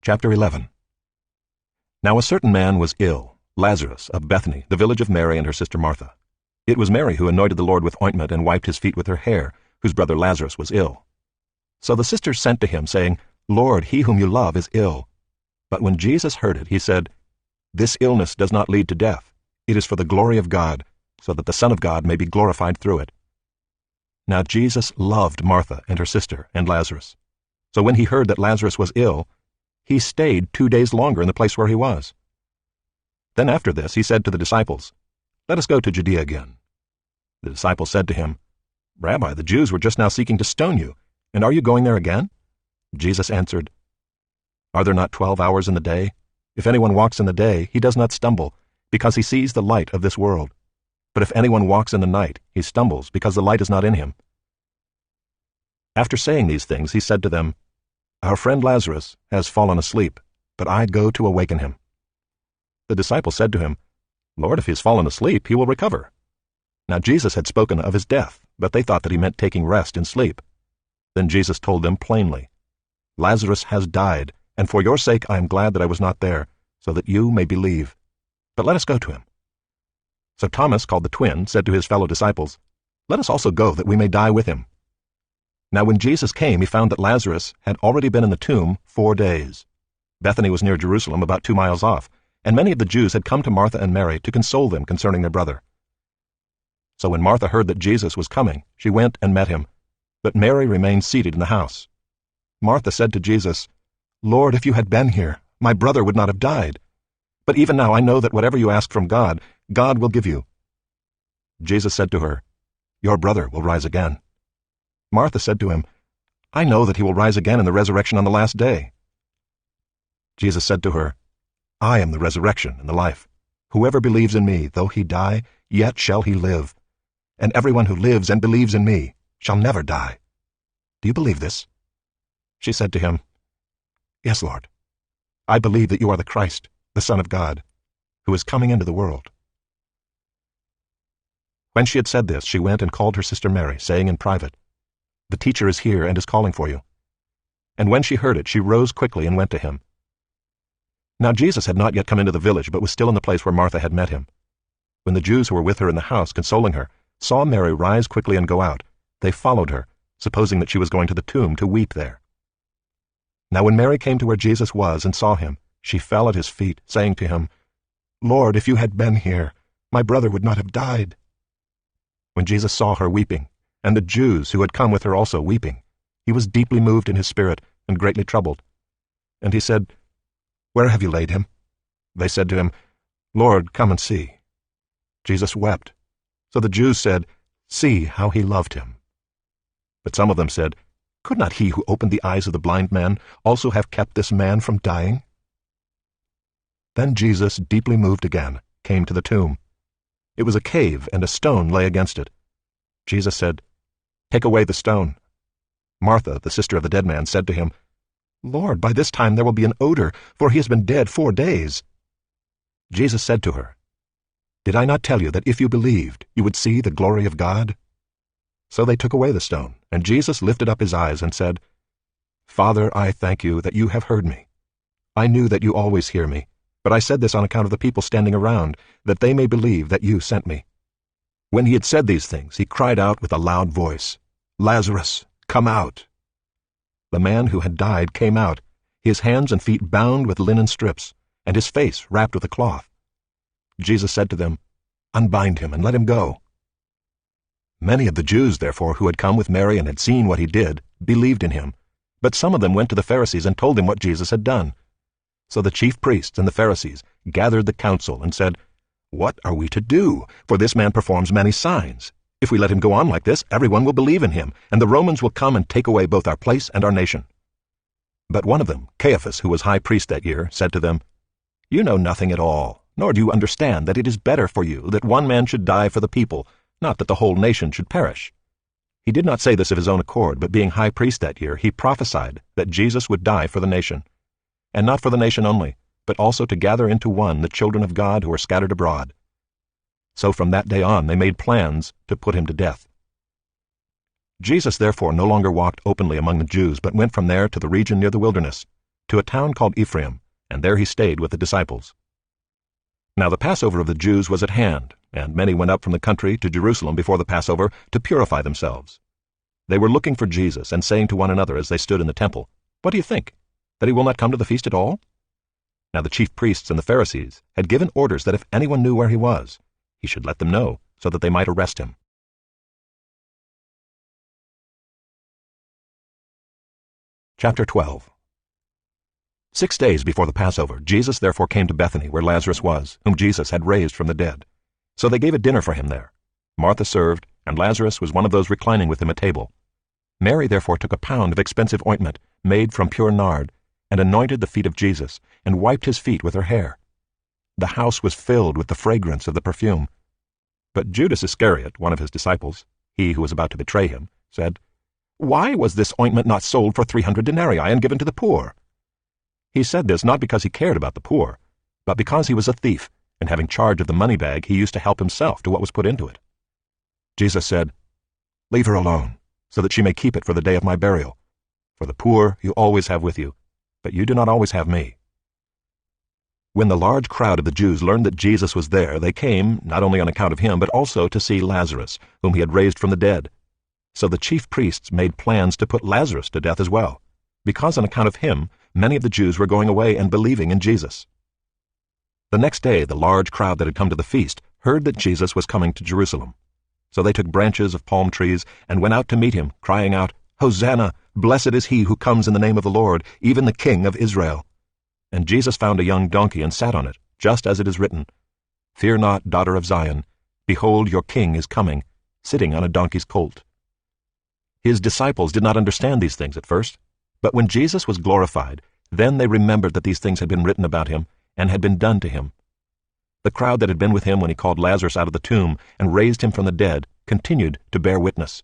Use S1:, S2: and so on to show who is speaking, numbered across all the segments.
S1: Chapter 11. Now a certain man was ill, Lazarus of Bethany, the village of Mary and her sister Martha. It was Mary who anointed the Lord with ointment and wiped his feet with her hair, whose brother Lazarus was ill. So the sisters sent to him, saying, Lord, he whom you love is ill. But when Jesus heard it, he said, This illness does not lead to death. It is for the glory of God, so that the Son of God may be glorified through it. Now Jesus loved Martha and her sister and Lazarus. So when he heard that Lazarus was ill, he stayed 2 days longer in the place where he was. Then after this he said to the disciples, Let us go to Judea again. The disciples said to him, Rabbi, the Jews were just now seeking to stone you, and are you going there again? Jesus answered, Are there not 12 hours in the day? If anyone walks in the day, he does not stumble, because he sees the light of this world. But if anyone walks in the night, he stumbles, because the light is not in him. After saying these things, he said to them, Our friend Lazarus has fallen asleep, but I go to awaken him. The disciples said to him, Lord, if he has fallen asleep, he will recover. Now Jesus had spoken of his death, but they thought that he meant taking rest in sleep. Then Jesus told them plainly, Lazarus has died, and for your sake I am glad that I was not there, so that you may believe. But let us go to him. So Thomas, called the twin, said to his fellow disciples, Let us also go, that we may die with him. Now when Jesus came, he found that Lazarus had already been in the tomb 4 days. Bethany was near Jerusalem, about 2 miles off, and many of the Jews had come to Martha and Mary to console them concerning their brother. So when Martha heard that Jesus was coming, she went and met him, but Mary remained seated in the house. Martha said to Jesus, Lord, if you had been here, my brother would not have died. But even now I know that whatever you ask from God, God will give you. Jesus said to her, Your brother will rise again. Martha said to him, I know that he will rise again in the resurrection on the last day. Jesus said to her, I am the resurrection and the life. Whoever believes in me, though he die, yet shall he live. And everyone who lives and believes in me shall never die. Do you believe this? She said to him, Yes, Lord. I believe that you are the Christ, the Son of God, who is coming into the world. When she had said this, she went and called her sister Mary, saying in private, The teacher is here and is calling for you. And when she heard it, she rose quickly and went to him. Now Jesus had not yet come into the village, but was still in the place where Martha had met him. When the Jews who were with her in the house, consoling her, saw Mary rise quickly and go out, they followed her, supposing that she was going to the tomb to weep there. Now when Mary came to where Jesus was and saw him, she fell at his feet, saying to him, Lord, if you had been here, my brother would not have died. When Jesus saw her weeping, and the Jews who had come with her also weeping, he was deeply moved in his spirit and greatly troubled. And he said, Where have you laid him? They said to him, Lord, come and see. Jesus wept. So the Jews said, See how he loved him. But some of them said, Could not he who opened the eyes of the blind man also have kept this man from dying? Then Jesus, deeply moved again, came to the tomb. It was a cave, and a stone lay against it. Jesus said, Take away the stone. Martha, the sister of the dead man, said to him, Lord, by this time there will be an odor, for he has been dead 4 days. Jesus said to her, Did I not tell you that if you believed, you would see the glory of God? So they took away the stone, and Jesus lifted up his eyes and said, Father, I thank you that you have heard me. I knew that you always hear me, but I said this on account of the people standing around, that they may believe that you sent me. When he had said these things, he cried out with a loud voice, Lazarus, come out. The man who had died came out, his hands and feet bound with linen strips, and his face wrapped with a cloth. Jesus said to them, Unbind him and let him go. Many of the Jews, therefore, who had come with Mary and had seen what he did, believed in him. But some of them went to the Pharisees and told them what Jesus had done. So the chief priests and the Pharisees gathered the council and said, What are we to do? For this man performs many signs. If we let him go on like this, everyone will believe in him, and the Romans will come and take away both our place and our nation. But one of them, Caiaphas, who was high priest that year, said to them, You know nothing at all, nor do you understand that it is better for you that one man should die for the people, not that the whole nation should perish. He did not say this of his own accord, but being high priest that year, he prophesied that Jesus would die for the nation, and not for the nation only, but also to gather into one the children of God who are scattered abroad. So from that day on they made plans to put him to death. Jesus therefore no longer walked openly among the Jews, but went from there to the region near the wilderness, to a town called Ephraim, and there he stayed with the disciples. Now the Passover of the Jews was at hand, and many went up from the country to Jerusalem before the Passover to purify themselves. They were looking for Jesus, and saying to one another as they stood in the temple, "What do you think? That he will not come to the feast at all?" Now the chief priests and the Pharisees had given orders that if anyone knew where he was, he should let them know, so that they might arrest him. Chapter 12. 6 days before the Passover, Jesus therefore came to Bethany, where Lazarus was, whom Jesus had raised from the dead. So they gave a dinner for him there. Martha served, and Lazarus was one of those reclining with him at table. Mary therefore took a pound of expensive ointment, made from pure nard, and anointed the feet of Jesus, and wiped his feet with her hair. The house was filled with the fragrance of the perfume. But Judas Iscariot, one of his disciples, he who was about to betray him, said, "Why was this ointment not sold for 300 denarii and given to the poor?" He said this not because he cared about the poor, but because he was a thief, and having charge of the money bag, he used to help himself to what was put into it. Jesus said, "Leave her alone, so that she may keep it for the day of my burial. For the poor you always have with you, but you do not always have me." When the large crowd of the Jews learned that Jesus was there, they came, not only on account of him, but also to see Lazarus, whom he had raised from the dead. So the chief priests made plans to put Lazarus to death as well, because on account of him, many of the Jews were going away and believing in Jesus. The next day, the large crowd that had come to the feast heard that Jesus was coming to Jerusalem. So they took branches of palm trees and went out to meet him, crying out, "Hosanna! Blessed is he who comes in the name of the Lord, even the King of Israel." And Jesus found a young donkey and sat on it, just as it is written, "Fear not, daughter of Zion. Behold, your king is coming, sitting on a donkey's colt." His disciples did not understand these things at first, but when Jesus was glorified, then they remembered that these things had been written about him and had been done to him. The crowd that had been with him when he called Lazarus out of the tomb and raised him from the dead continued to bear witness.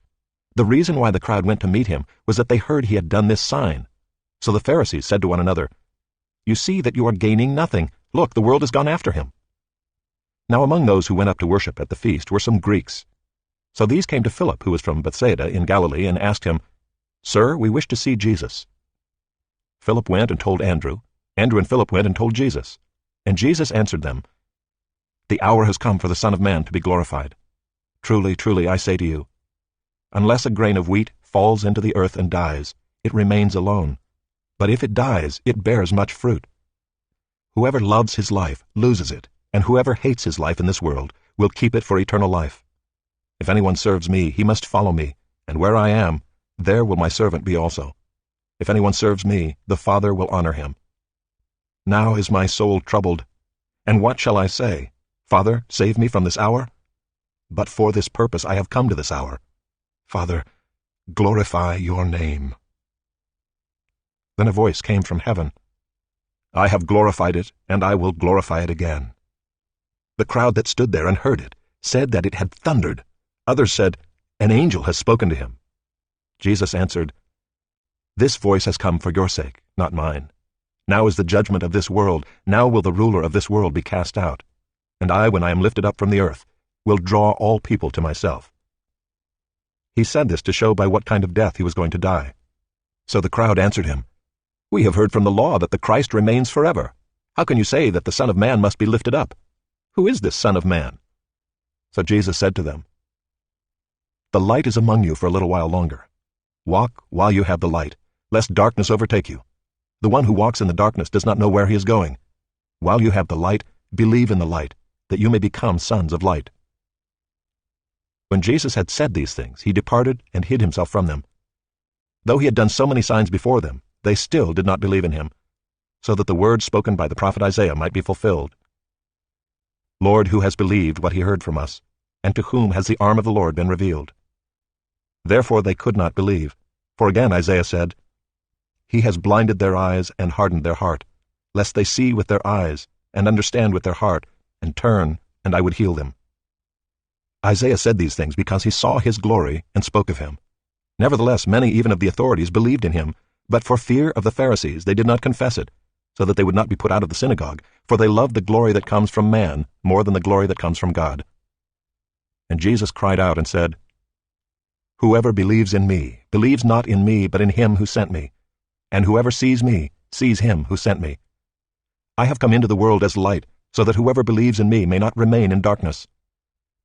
S1: The reason why the crowd went to meet him was that they heard he had done this sign. So the Pharisees said to one another, "You see that you are gaining nothing. Look, the world has gone after him." Now among those who went up to worship at the feast were some Greeks. So these came to Philip, who was from Bethsaida in Galilee, and asked him, "Sir, we wish to see Jesus." Philip went and told Andrew. Andrew and Philip went and told Jesus. And Jesus answered them, "The hour has come for the Son of Man to be glorified. Truly, truly, I say to you, unless a grain of wheat falls into the earth and dies, it remains alone. But if it dies, it bears much fruit. Whoever loves his life loses it, and whoever hates his life in this world will keep it for eternal life. If anyone serves me, he must follow me, and where I am, there will my servant be also. If anyone serves me, the Father will honor him. Now is my soul troubled, and what shall I say? Father, save me from this hour? But for this purpose I have come to this hour. Father, glorify your name." Then a voice came from heaven, "I have glorified it, and I will glorify it again." The crowd that stood there and heard it said that it had thundered. Others said, "An angel has spoken to him." Jesus answered, "This voice has come for your sake, not mine. Now is the judgment of this world. Now will the ruler of this world be cast out. And I, when I am lifted up from the earth, will draw all people to myself." He said this to show by what kind of death he was going to die. So the crowd answered him, "We have heard from the law that the Christ remains forever. How can you say that the Son of Man must be lifted up? Who is this Son of Man?" So Jesus said to them, "The light is among you for a little while longer. Walk while you have the light, lest darkness overtake you. The one who walks in the darkness does not know where he is going. While you have the light, believe in the light, that you may become sons of light." When Jesus had said these things, he departed and hid himself from them. Though he had done so many signs before them, they still did not believe in him, so that the word spoken by the prophet Isaiah might be fulfilled. "Lord, who has believed what he heard from us, and to whom has the arm of the Lord been revealed?" Therefore they could not believe, for again Isaiah said, "He has blinded their eyes and hardened their heart, lest they see with their eyes, and understand with their heart, and turn, and I would heal them." Isaiah said these things because he saw his glory and spoke of him. Nevertheless, many even of the authorities believed in him, but for fear of the Pharisees they did not confess it, so that they would not be put out of the synagogue, for they loved the glory that comes from man more than the glory that comes from God. And Jesus cried out and said, "Whoever believes in me believes not in me but in him who sent me. And whoever sees me sees him who sent me. I have come into the world as light, so that whoever believes in me may not remain in darkness.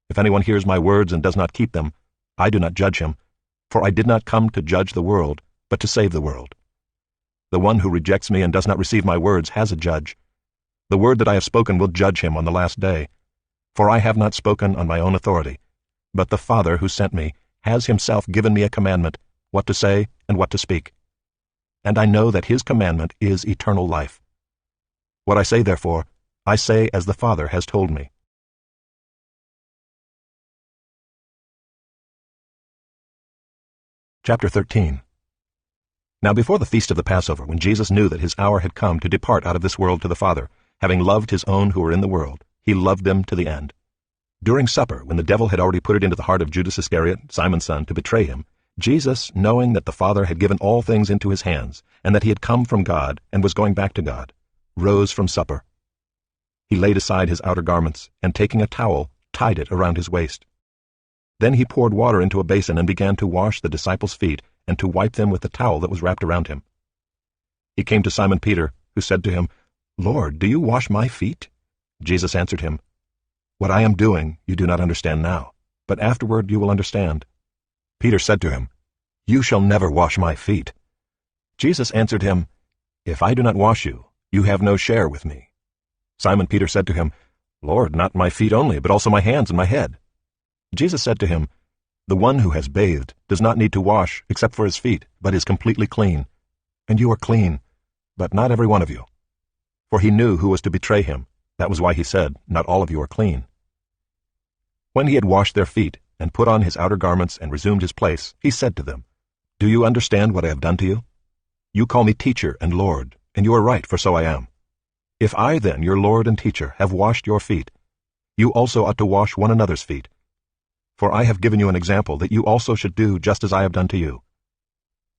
S1: If anyone hears my words and does not keep them, I do not judge him, for I did not come to judge the world, but to save the world. The one who rejects me and does not receive my words has a judge. The word that I have spoken will judge him on the last day. For I have not spoken on my own authority, but the Father who sent me has himself given me a commandment, what to say and what to speak. And I know that his commandment is eternal life. What I say, therefore, I say as the Father has told me. Chapter 13. Now before the feast of the Passover, when Jesus knew that his hour had come to depart out of this world to the Father, having loved his own who were in the world, he loved them to the end. During supper, when the devil had already put it into the heart of Judas Iscariot, Simon's son, to betray him, Jesus, knowing that the Father had given all things into his hands, and that he had come from God and was going back to God, rose from supper. He laid aside his outer garments, and taking a towel, tied it around his waist. Then he poured water into a basin and began to wash the disciples' feet and to wipe them with the towel that was wrapped around him. He came to Simon Peter, who said to him, "Lord, do you wash my feet?" Jesus answered him, "What I am doing you do not understand now, but afterward you will understand." Peter said to him, "You shall never wash my feet." Jesus answered him, "If I do not wash you, you have no share with me." Simon Peter said to him, "Lord, not my feet only, but also my hands and my head." Jesus said to him, "The one who has bathed does not need to wash except for his feet, but is completely clean. And you are clean, but not every one of you." For he knew who was to betray him. That was why he said, "Not all of you are clean." When he had washed their feet, and put on his outer garments and resumed his place, he said to them, "Do you understand what I have done to you? You call me teacher and Lord, and you are right, for so I am. If I then, your Lord and teacher, have washed your feet, you also ought to wash one another's feet. For I have given you an example that you also should do just as I have done to you.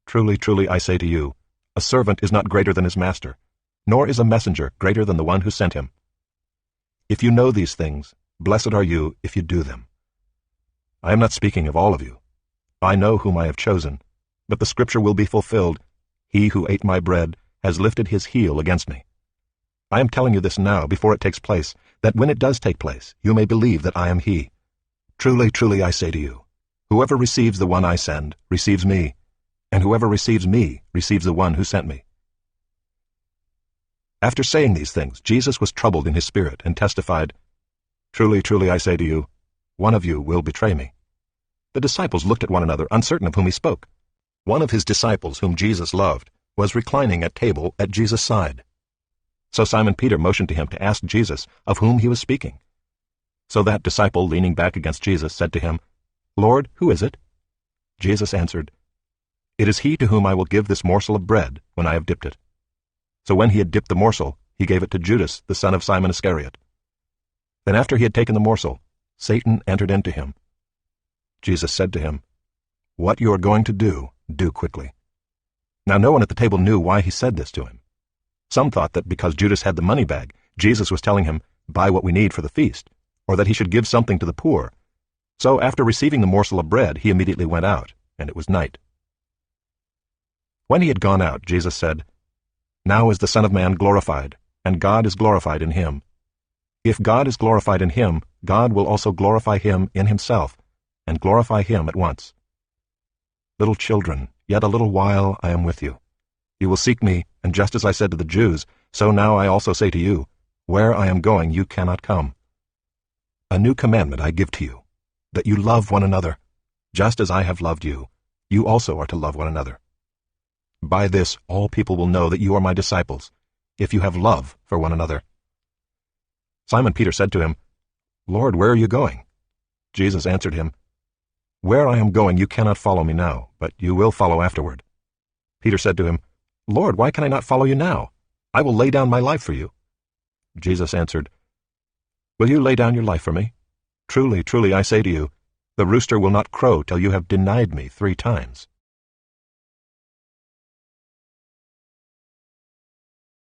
S1: Truly, truly, I say to you, a servant is not greater than his master, nor is a messenger greater than the one who sent him. If you know these things, blessed are you if you do them. I am not speaking of all of you. I know whom I have chosen, but the scripture will be fulfilled, 'He who ate my bread has lifted his heel against me.' I am telling you this now before it takes place, that when it does take place, you may believe that I am he. Truly, truly, I say to you, whoever receives the one I send receives me, and whoever receives me receives the one who sent me." After saying these things, Jesus was troubled in his spirit and testified, "Truly, truly, I say to you, one of you will betray me." The disciples looked at one another, uncertain of whom he spoke. One of his disciples, whom Jesus loved, was reclining at table at Jesus' side. So Simon Peter motioned to him to ask Jesus of whom he was speaking. So that disciple, leaning back against Jesus, said to him, "Lord, who is it?" Jesus answered, "It is he to whom I will give this morsel of bread when I have dipped it." So when he had dipped the morsel, he gave it to Judas, the son of Simon Iscariot. Then after he had taken the morsel, Satan entered into him. Jesus said to him, "What you are going to do quickly." Now no one at the table knew why he said this to him. Some thought that because Judas had the money bag, Jesus was telling him, "Buy what we need for the feast," or that he should give something to the poor. So after receiving the morsel of bread, he immediately went out, and it was night. When he had gone out, Jesus said, "Now is the Son of Man glorified, and God is glorified in him. If God is glorified in him, God will also glorify him in himself, and glorify him at once. Little children, yet a little while I am with you. You will seek me, and just as I said to the Jews, so now I also say to you, where I am going you cannot come. A new commandment I give to you, that you love one another. Just as I have loved you, you also are to love one another. By this all people will know that you are my disciples, if you have love for one another." Simon Peter said to him, "Lord, where are you going?" Jesus answered him, "Where I am going you cannot follow me now, but you will follow afterward." Peter said to him, "Lord, why can I not follow you now? I will lay down my life for you." Jesus answered, "Will you lay down your life for me? Truly, truly, I say to you, the rooster will not crow till you have denied me 3 times.